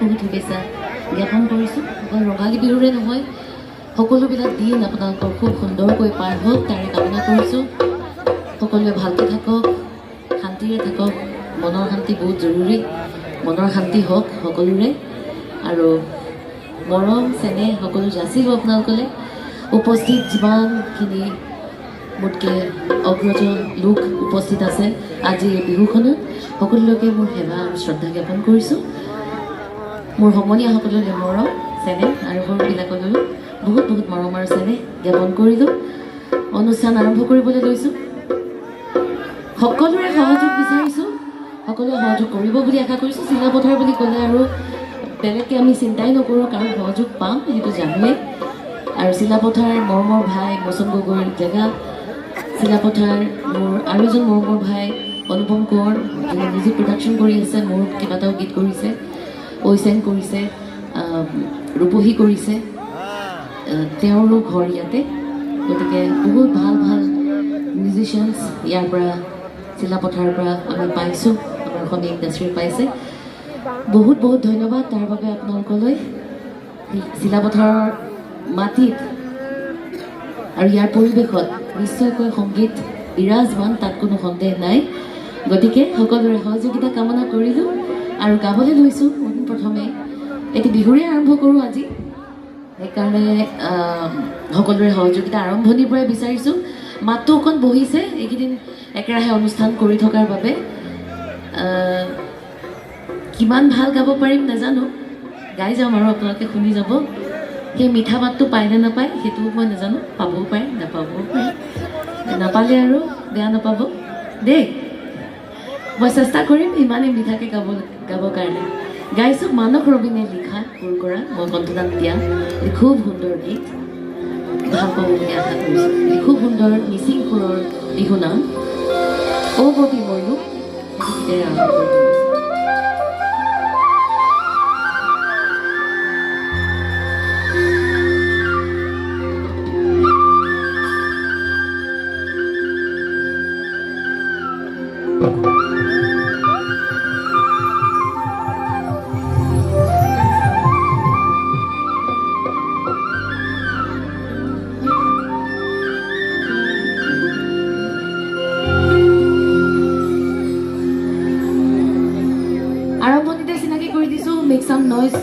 বহুত শুভেচ্ছা জ্ঞাপন কৰিছোঁ। অকল ৰঙালী বিহুৰে নহয়, সকলোবিলাক দিন আপোনালোকৰ খুব সুন্দৰকৈ পাৰ হওক তাৰে কামনা কৰিছোঁ। সকলোৱে ভালকৈ থাকক, শান্তিৰে থাকক। মনৰ শান্তি বহুত জৰুৰী। মনৰ শান্তি হওক সকলোৰে, আৰু মৰম চেনেহ সকলো যাচিব আপোনালোকলৈ। উপস্থিত যিমানখিনি মোতকৈ অগ্ৰজ লোক উপস্থিত আছে আজি এই বিহুখনত, সকলোলৈকে মোৰ সেৱা আৰু শ্ৰদ্ধা জ্ঞাপন কৰিছোঁ। মোৰ সমনীয়াসকললৈ মৰম চেনেহ আৰু সৰুবিলাকলৈও বহুত বহুত মৰম আৰু চেনেহ জ্ঞাপন কৰিলোঁ। অনুষ্ঠান আৰম্ভ কৰিবলৈ লৈছোঁ। সকলোৰে সহযোগ বিচাৰিছোঁ, সকলোৱে সহযোগ কৰিব বুলি আশা কৰিছোঁ। চিলাপথাৰ বুলি ক'লে আৰু বেলেগকৈ আমি চিন্তাই নকৰোঁ, কাৰণ সহযোগ পাম সেইটো জানোৱেই। আৰু চিলাপথাৰ মৰমৰ ভাই মৌচম গগৈৰ জেগা। চিলাপথাৰ মোৰ আৰু এজন মৰমৰ ভাই অনুপম কোঁৱৰ, যোনে মিউজিক প্ৰডাকশ্যন কৰি আছে, মোৰ কেইবাটাও গীত কৰিছে, ঐচেং কৰিছে, ৰূপহী কৰিছে। তেওঁৰো ঘৰ ইয়াতে, গতিকে বহুত ভাল ভাল মিউজিচিয়ানছ ইয়াৰ পৰা চিলাপথাৰৰ পৰা আমি পাইছোঁ, আমাৰ অসমীয়া ইণ্ডাষ্ট্ৰী পাইছে। বহুত বহুত ধন্যবাদ তাৰ বাবে আপোনালোকলৈ। চিলাপথাৰৰ মাটিত আৰু ইয়াৰ পৰিৱেশত নিশ্চয়কৈ সংগীত বিৰাজমান, তাত কোনো সন্দেহ নাই। গতিকে সকলোৰে সহযোগিতা কামনা কৰিলোঁ আৰু গাবলৈ লৈছোঁ। প্ৰথমে এটি বিহুৰে আৰম্ভ কৰোঁ আজি, সেইকাৰণে সকলোৰে সহযোগিতা আৰম্ভণিৰ পৰাই বিচাৰিছোঁ। মাতটো অকণ বহিছে এইকেইদিন একেৰাহে অনুষ্ঠান কৰি থকাৰ বাবে। কিমান ভাল গাব পাৰিম নাজানো, গাই যাম আৰু আপোনালোকে শুনি যাব। সেই মিঠা মাতটো পায় নে নাপায় সেইটোও মই নাজানো, পাবও পাৰে নাপাবও পাৰে, নাপালে আৰু বেয়া নাপাব দেই। মই চেষ্টা কৰিম ইমানেই মিঠাকৈ গাবৰ কাৰণে। গাইছোঁ মানস ৰবীনে লিখা, সুৰ কৰা, মই কণ্ঠদান দিয়া খুব সুন্দৰ গীত, ভাল পাব বুলি আশা কৰিছোঁ। খুব সুন্দৰ মিচিং সুৰৰ বিহু নাম অ' ববি ময়ো, গীতেৰে আৰম্ভ কৰিম। আৰম্ভণিতে চিনাকি কৰি দিছোঁ, মেক চাম নইজ।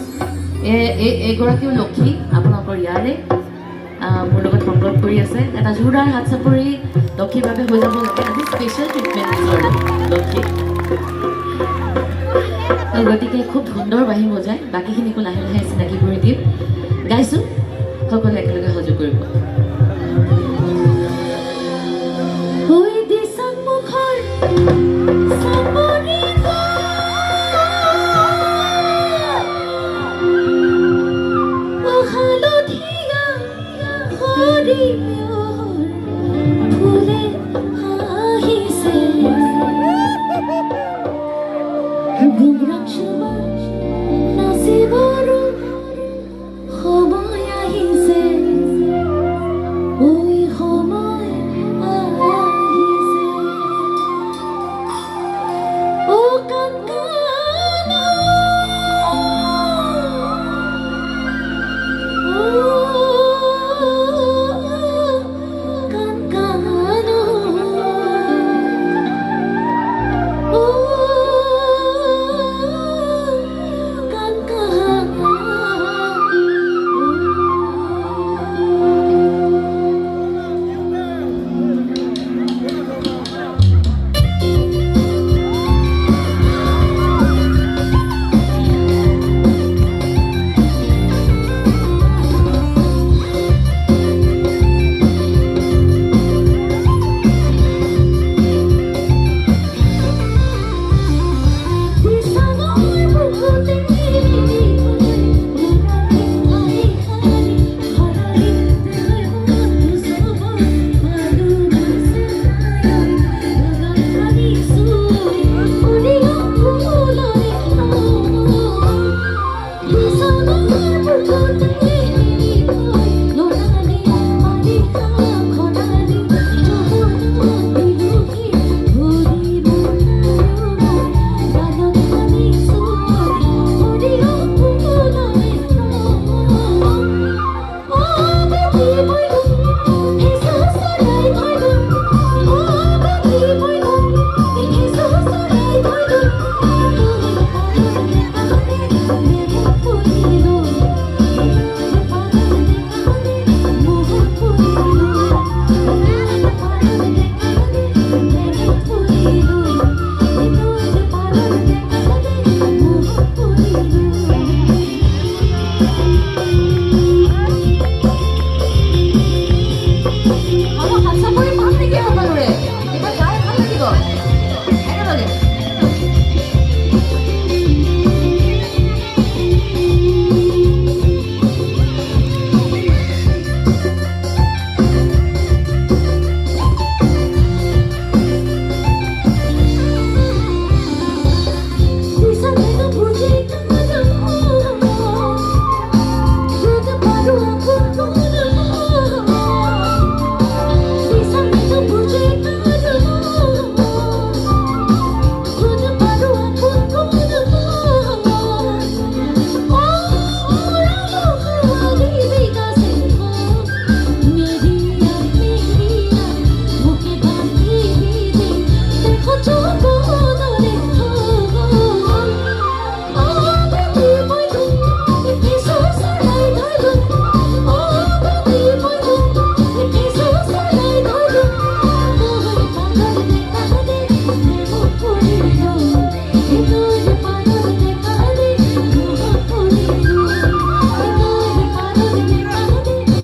এগৰাকীও লক্ষী আপোনালোকৰ ইয়াৰে মোৰ লগত সংগ্ৰহ কৰি আছে। এটা জোৰদাৰ হাত চাপৰি লক্ষীৰ বাবে হৈ যাব লাগে। আজি স্পেচিয়েল ট্ৰিটমেণ্ট লক্ষী, গতিকে খুব সুন্দৰ বাঁহী বজায়। বাকীখিনিকো লাহে লাহে চিনাকি কৰি দিম। গাইছোঁ, সকলোৱে একেলগে সহযোগ কৰিব।